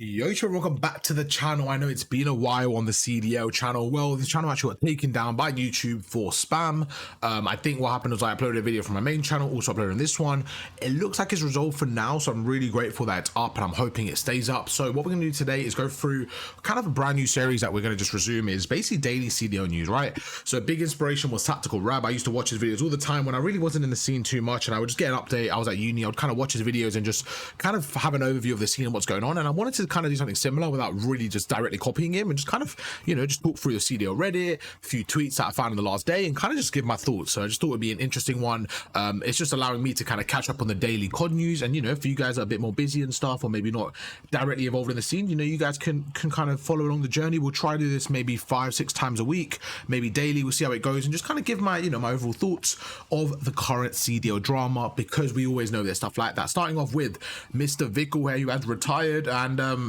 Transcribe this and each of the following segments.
Yo, welcome back to the channel. I know it's been a while on the CDL channel. Well, this channel actually got taken down by YouTube for spam. I think what happened was I uploaded a video from my main channel, also uploaded this one. It looks like it's resolved for now, so I'm really grateful that it's up and I'm hoping it stays up. So what we're going to do today is go through kind of a brand new series that we're going to just resume. Is basically daily CDL news, right? So a big inspiration was Tactical Rab. I used to watch his videos all the time when I really wasn't in the scene too much, and I would just get an update. I was at uni, I would kind of watch his videos and just kind of have an overview of the scene and what's going on, and I wanted to kind of do something similar without really just directly copying him, and just kind of, you know, just talk through the CDL Reddit, a few tweets that I found in the last day, and kind of just give my thoughts. So I just thought it'd be an interesting one. It's just allowing me to kind of catch up on the daily COD news, and you know, for you guys that are a bit more busy and stuff, or maybe not directly involved in the scene, you know, you guys can kind of follow along the journey. We'll try to do this maybe 5-6 times a week, maybe daily. We'll see how it goes, and just kind of give my, you know, my overall thoughts of the current CDL drama, because we always know there's stuff like that. Starting off with Mr. Vikul here, who has retired, and I'm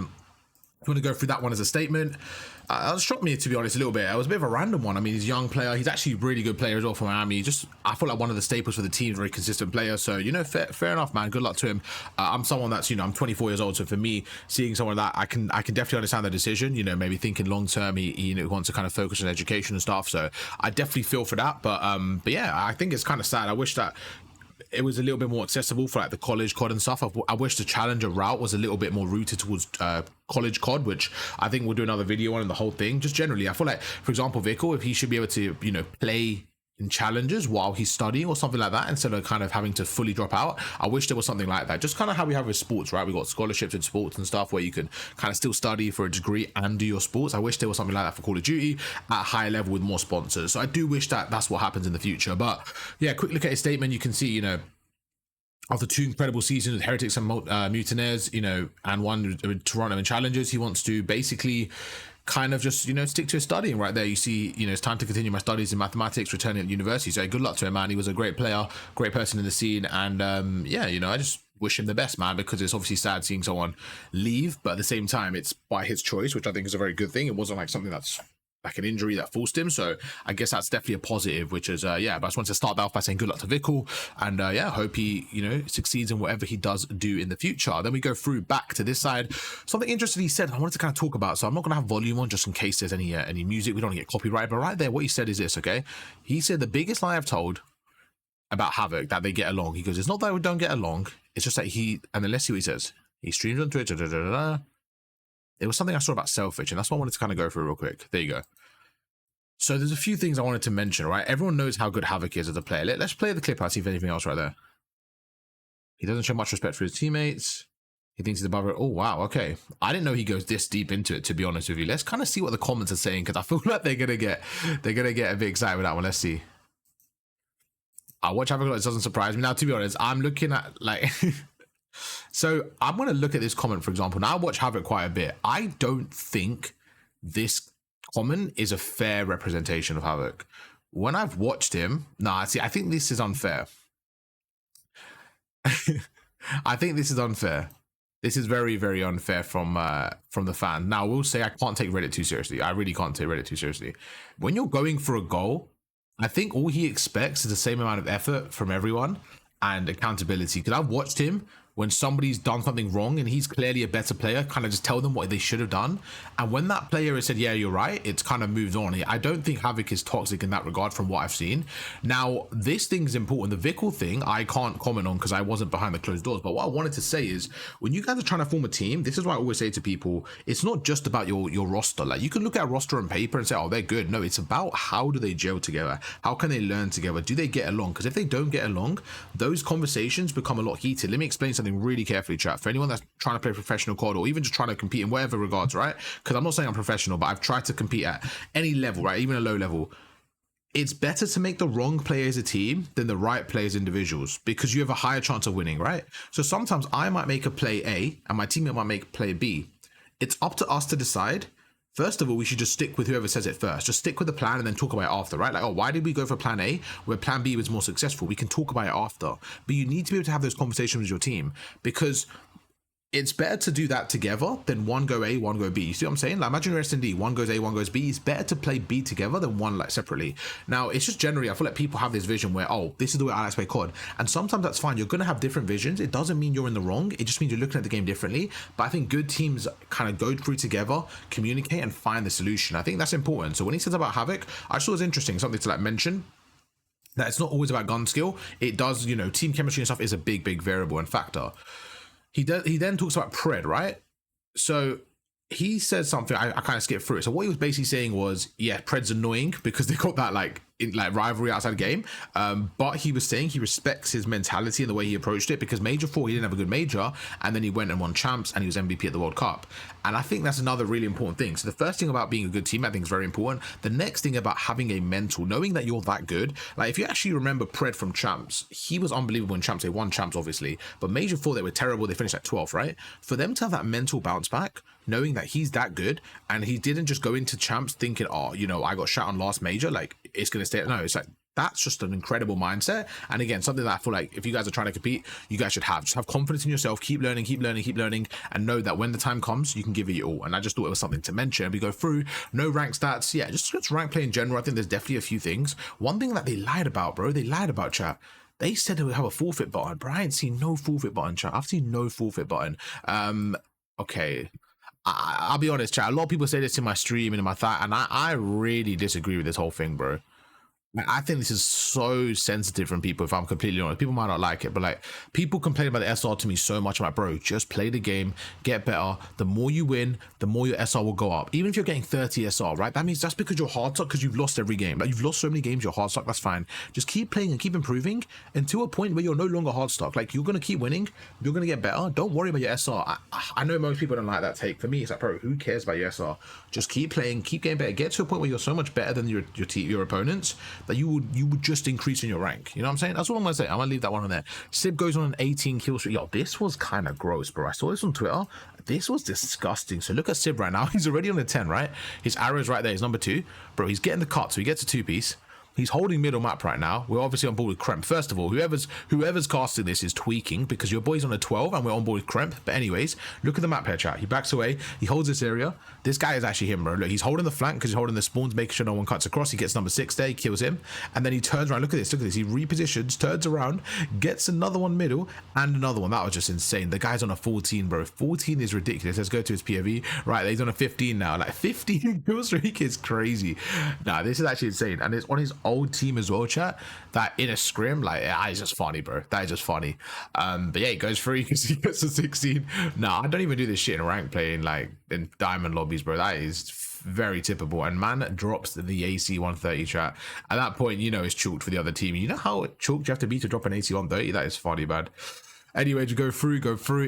going to go through that one as a statement. It shocked me, to be honest, a little bit. It was a bit of a random one. I mean, he's a young player. He's actually a really good player as well for Miami. Just, I feel like one of the staples for the team, very consistent player. So, you know, fair enough, man. Good luck to him. I'm someone that's, you know, I'm 24 years old. So for me, seeing someone that I can definitely understand the decision, you know, maybe thinking long term, he you know, wants to kind of focus on education and stuff. So I definitely feel for that. But yeah, I think it's kind of sad. I wish that it was a little bit more accessible for like the college COD and stuff. I wish the challenger route was a little bit more rooted towards college COD, which I think we'll do another video on, and the whole thing. Just generally, I feel like, for example, Vikul, if he should be able to, you know, play in challenges while he's studying or something like that, instead of kind of having to fully drop out. I wish there was something like that. Just kind of how we have with sports, right? We got scholarships in sports and stuff where you can kind of still study for a degree and do your sports. I wish there was something like that for Call of Duty at a higher level with more sponsors. So I do wish that that's what happens in the future. But yeah, quick look at his statement. You can see, you know, after 2 incredible seasons with Heretics and Mutineers, you know, and one with Toronto and Challengers, he wants to basically kind of just, you know, stick to his studying right there. You see, you know, it's time to continue my studies in mathematics, returning at university. So good luck to him, man. He was a great player, great person in the scene. And yeah, you know, I just wish him the best, man, because it's obviously sad seeing someone leave, but at the same time, it's by his choice, which I think is a very good thing. It wasn't like something that's like an injury that forced him, so I guess that's definitely a positive, which is yeah. But I just wanted to start that off by saying good luck to Vikul, and yeah, hope he, you know, succeeds in whatever he does do in the future. Then we go through back to this side. Something interesting he said I wanted to kind of talk about, so I'm not going to have volume on just in case there's any music. We don't want to get copyrighted, but right there what he said is this, okay? He said the biggest lie I've told about Havoc, that they get along. He goes, it's not that we don't get along, it's just that he, and then let's see what he says. He streams on Twitch, It was something I saw about Selfish, and that's what I wanted to kind of go through real quick. There you go. So there's a few things I wanted to mention, right? Everyone knows how good Havoc is as a player. Let's play the clip out, see if anything else right there. He doesn't show much respect for his teammates. He thinks he's above it. Oh, wow. Okay. I didn't know he goes this deep into it, to be honest with you. Let's kind of see what the comments are saying, because I feel like they're going to get a bit excited with that one. Let's see. I watch Havoc a lot. It doesn't surprise me. Now, to be honest, I'm looking at like... So I'm going to look at this comment, for example. Now I watch Havoc quite a bit. I don't think this comment is a fair representation of Havoc. When I've watched him, I think this is unfair. I think this is unfair. This is very, very unfair from the fan. Now I will say I can't take Reddit too seriously. I really can't take Reddit too seriously. When you're going for a goal, I think all he expects is the same amount of effort from everyone and accountability. Because I've watched him when somebody's done something wrong and he's clearly a better player, kind of just tell them what they should have done. And when that player has said, yeah, you're right, it's kind of moved on. I don't think Havoc is toxic in that regard from what I've seen. Now, this thing's important. The Vikul thing, I can't comment on because I wasn't behind the closed doors. But what I wanted to say is, when you guys are trying to form a team, this is what I always say to people, it's not just about your roster. Like, you can look at a roster on paper and say, oh, they're good. No, it's about how do they gel together? How can they learn together? Do they get along? Because if they don't get along, those conversations become a lot heated. Let me explain something really carefully, chat. For anyone that's trying to play professional COD, or even just trying to compete in whatever regards, right? Because I'm not saying I'm professional, but I've tried to compete at any level, right? Even a low level. It's better to make the wrong players a team than the right players individuals, because you have a higher chance of winning, right? So sometimes I might make a play A and my teammate might make play B. It's up to us to decide. First of all, we should just stick with whoever says it first. Just stick with the plan and then talk about it after, right? Like, oh, why did we go for plan A where plan B was more successful? We can talk about it after. But you need to be able to have those conversations with your team, because it's better to do that together than one go A, one go B. You see what I'm saying? Like, imagine you're S&D, one goes A, one goes B. It's better to play B together than one like separately. Now, it's just generally, I feel like people have this vision where, oh, this is the way I like to play COD. And sometimes that's fine. You're going to have different visions. It doesn't mean you're in the wrong. It just means you're looking at the game differently. But I think good teams kind of go through together, communicate, and find the solution. I think that's important. So when he says about Havoc, I just thought it was interesting, something to like mention. That it's not always about gun skill. It does, you know, team chemistry and stuff is a big, big variable and factor. He then talks about Pred, right? So he says something, I kind of skipped through it. So what he was basically saying was, yeah, Pred's annoying because they got that like rivalry outside the game. But he was saying he respects his mentality and the way he approached it, because Major 4, he didn't have a good major, and then he went and won champs and he was MVP at the World Cup. And I think that's another really important thing. So the first thing about being a good team, I think, is very important. The next thing about having a mental, knowing that you're that good. Like, if you actually remember Pred from champs, he was unbelievable in champs. They won champs, obviously, but Major 4, they were terrible. They finished at 12th, right? For them to have that mental bounce back, knowing that he's that good, and he didn't just go into champs thinking, oh, you know, I got shot on last major, like it's gonna stay. No, it's like, that's just an incredible mindset. And again, something that I feel like if you guys are trying to compete, you guys should have. Just have confidence in yourself, keep learning, and know that when the time comes, you can give it your all. And I just thought it was something to mention. We go through no rank stats. Yeah, just rank play in general. I think there's definitely a few things. One thing that they lied about, bro, chat. They said they would have a forfeit button, bro. I ain't seen no forfeit button, chat. I've seen no forfeit button. Okay. I'll be honest, chat. A lot of people say this in my stream and in my thought, and I really disagree with this whole thing, bro. I think this is so sensitive from people, if I'm completely honest. People might not like it, but like, people complain about the SR to me so much. I'm like, bro, just play the game, get better. The more you win, the more your SR will go up. Even if you're getting 30 SR, right? That means that's because you're hard stuck, because you've lost every game. Like, you've lost so many games, you're hard stuck, that's fine. Just keep playing and keep improving until a point where you're no longer hard stuck. Like, you're going to keep winning, you're going to get better. Don't worry about your SR. I know most people don't like that take. For me, it's like, bro, who cares about your SR? Just keep playing, keep getting better. Get to a point where you're so much better than your opponents that you would just increase in your rank. You know what I'm saying? That's what I'm gonna say. I'm gonna leave that one on there. SIB goes on an 18 kill streak. Yo, this was kind of gross, bro. I saw this on Twitter. This was disgusting. So look at SIB right now. He's already on a 10, right? His arrow's right there. He's number 2. Bro, he's getting the cut, so he gets a 2-piece. He's holding middle map right now. We're obviously on board with Kremp. First of all, whoever's casting this is tweaking, because your boy's on a 12 and we're on board with Kremp. But anyways, look at the map here, chat. He backs away. He holds this area. This guy is actually him, bro. Look, he's holding the flank because he's holding the spawns, making sure no one cuts across. He gets number 6 there. He kills him. And then he turns around. Look at this. Look at this. He repositions, turns around, gets another one middle and another one. That was just insane. The guy's on a 14, bro. 14 is ridiculous. Let's go to his POV. Right, he's on a 15 now. Like, 15 kill streak is crazy. Nah, this is actually insane. And it's on his old team as well, chat. That in a scrim, like, that is just funny, bro. That is just funny. But yeah, he goes free because he gets a 16. Nah, I don't even do this shit in rank playing, like in diamond lobbies, bro. That is very typical. And man drops the AC 130, chat. At that point, you know it's chalked for the other team. You know how chalked you have to be to drop an AC 130? That is funny, man. Anyway, to go through.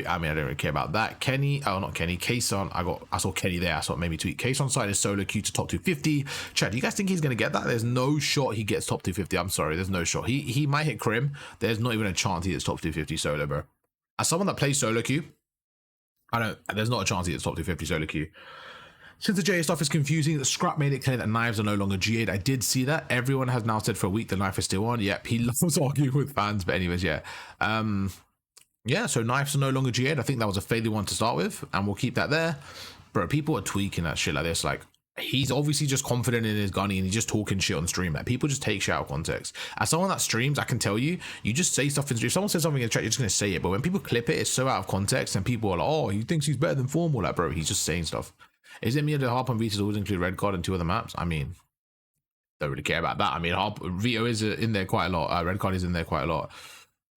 I mean, I don't really care about that. Kenny, oh, not Kenny, Kason. I saw Kenny there. I saw maybe tweet. Kason side is solo queue to top 250. Chat, do you guys think he's going to get that? There's no shot he gets top 250. I'm sorry, there's no shot. He might hit Crim. There's not even a chance he gets top 250 solo, bro. As someone that plays solo queue, there's not a chance he gets top 250 solo queue. Since the JA stuff is confusing, the Scrap made it clear that knives are no longer GA'd. I did see that. Everyone has now said for a week the knife is still on. Yep, he loves arguing with fans. But anyways, yeah. Yeah, so knives are no longer GA'd. I think that was a failure one to start with, and we'll keep that there. Bro, people are tweaking that shit like this. Like, he's obviously just confident in his gunny and he's just talking shit on stream. Like, people just take shit out of context. As someone that streams, I can tell you, you just say stuff in stream. If someone says something in the chat, you're just going to say it. But when people clip it, it's so out of context and people are like, oh, he thinks he's better than Formal. Like, bro, he's just saying stuff. Is it me to harp on Vito's always include red card and 2 other maps? I mean, don't really care about that. I mean, Vito is in there quite a lot. Red card is in there quite a lot.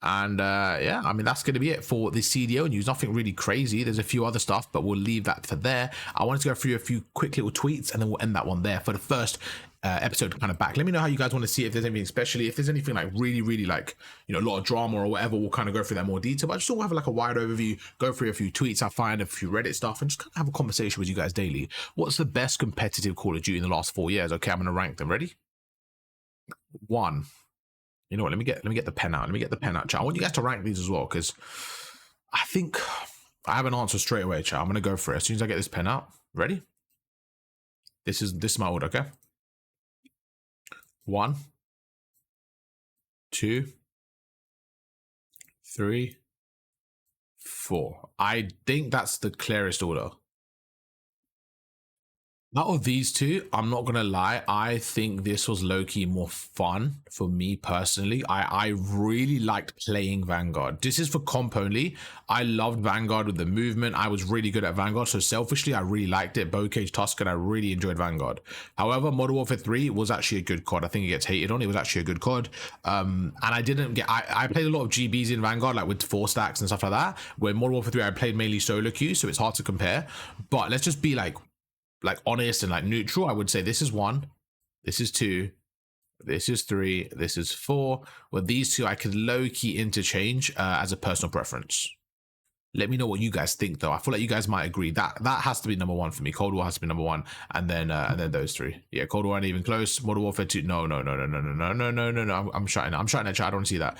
And yeah, I mean, that's going to be it for the CDL news. Nothing really crazy. There's a few other stuff, but we'll leave that for there. I wanted to go through a few quick little tweets and then we'll end that one there for the first episode kind of back. Let me know how you guys want to see it, if there's anything, especially if there's anything like really like, you know, a lot of drama or whatever. We'll kind of go through that more detail, but I just want to have like a wide overview, go through a few tweets I find, a few Reddit stuff, and just kind of have a conversation with you guys daily. What's the best competitive Call of Duty in the last 4 years? Okay, I'm going to rank them. Ready? 1. You know what? Let me get the pen out. Let me get the pen out, chat. I want you guys to rank these as well, because I think I have an answer straight away, chat. I'm gonna go for it as soon as I get this pen out. Ready? This is my order, okay? 1, 2, 3, 4. I think that's the clearest order. Out of these two, I'm not gonna lie, I think this was low-key more fun for me personally. I really liked playing Vanguard. This is for comp only. I loved Vanguard with the movement. I was really good at Vanguard, so selfishly, I really liked it. Bowcage Tuscan, I really enjoyed Vanguard. However, Modern Warfare 3 was actually a good COD. I think it gets hated on. It was actually a good COD. And I didn't get, I played a lot of GBs in Vanguard, like with 4 stacks and stuff like that, where Modern Warfare 3, I played mainly solo queue, so it's hard to compare. But let's just be like honest and like neutral. I would say this is 1, this is 2, this is 3, this is 4. With these two, I could low-key interchange as a personal preference. Let me know what you guys think, though. I feel like you guys might agree that has to be number 1 for me. Cold War has to be number 1, and then those 3. Yeah, Cold War ain't even close. Modern Warfare 2. No. I'm shouting at chat. I don't see that.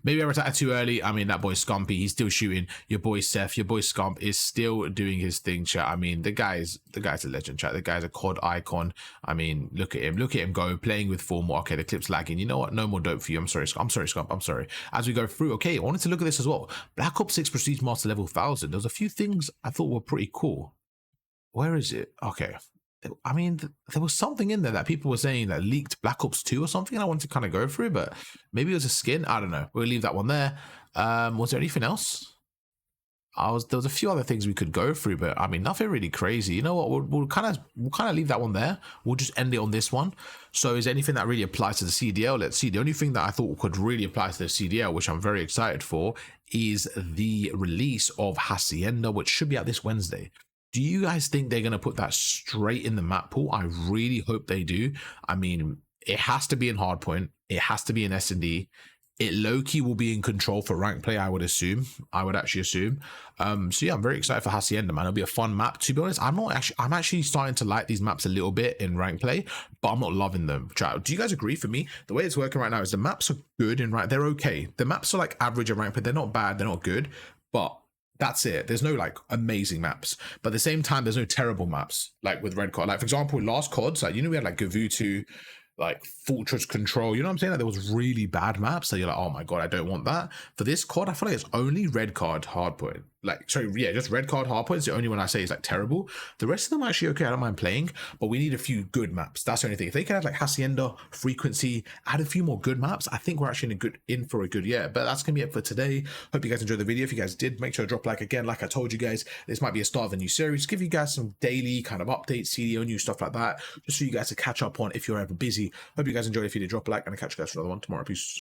Maybe I retired too early. I mean, that boy Scumpy, he's still shooting. Your boy Seth, your boy Scump is still doing his thing, chat. I mean, the guy's a legend, chat. The guy's a COD icon. I mean, look at him go playing with 4 more. Okay, the clip's lagging. You know what? No more dope for you. I'm sorry, Scump. I'm sorry. As we go through, okay, I wanted to look at this as well. Black Ops 6 Prestige Master level 1000. There's a few things I thought were pretty cool. Where is it? Okay. I mean, there was something in there that people were saying that leaked Black Ops 2 or something, and I wanted to kind of go through, but maybe it was a skin. I don't know. We'll leave that one there. Was there anything else? There was a few other things we could go through, but I mean, nothing really crazy. You know what? We'll kind of leave that one there. We'll just end it on this one. So, is there anything that really applies to the CDL? Let's see. The only thing that I thought could really apply to the CDL, which I'm very excited for, is the release of Hacienda, which should be out this Wednesday. Do you guys think they're going to put that straight in the map pool? I really hope they do. I mean, it has to be in Hardpoint. It has to be in S&D. It low-key will be in control for rank play, I would actually assume. So yeah, I'm very excited for Hacienda, man. It'll be a fun map. To be honest, I'm actually starting to like these maps a little bit in rank play, but I'm not loving them. Do you guys agree? For me, the way it's working right now is the maps are good in rank. They're okay. The maps are like average in rank play. They're not bad. They're not good, but that's it. There's no like amazing maps, but at the same time, there's no terrible maps like with Red COD. Like for example, last CODs, like we had like Gavutu, like Fortress Control, you know what I'm saying? Like, there was really bad maps that you're like, oh my god, I don't want that. For this COD, I feel like it's only Red Card Hardpoint. Like, sorry, yeah, just Red Card Hardpoint is the only one I say is like terrible. The rest of them are actually okay. I don't mind playing, but we need a few good maps. That's the only thing. If they can add like Hacienda, Frequency, add a few more good maps, I think we're actually in for a good year. But that's gonna be it for today. Hope you guys enjoyed the video. If you guys did, make sure to drop a like. Again, like I told you guys, this might be a start of a new series. Give you guys some daily kind of updates, CDO news, stuff like that, just for you guys to catch up on if you're ever busy. Hope you guys enjoyed. If you did, drop a like, and I'll catch you guys for another one tomorrow. Peace.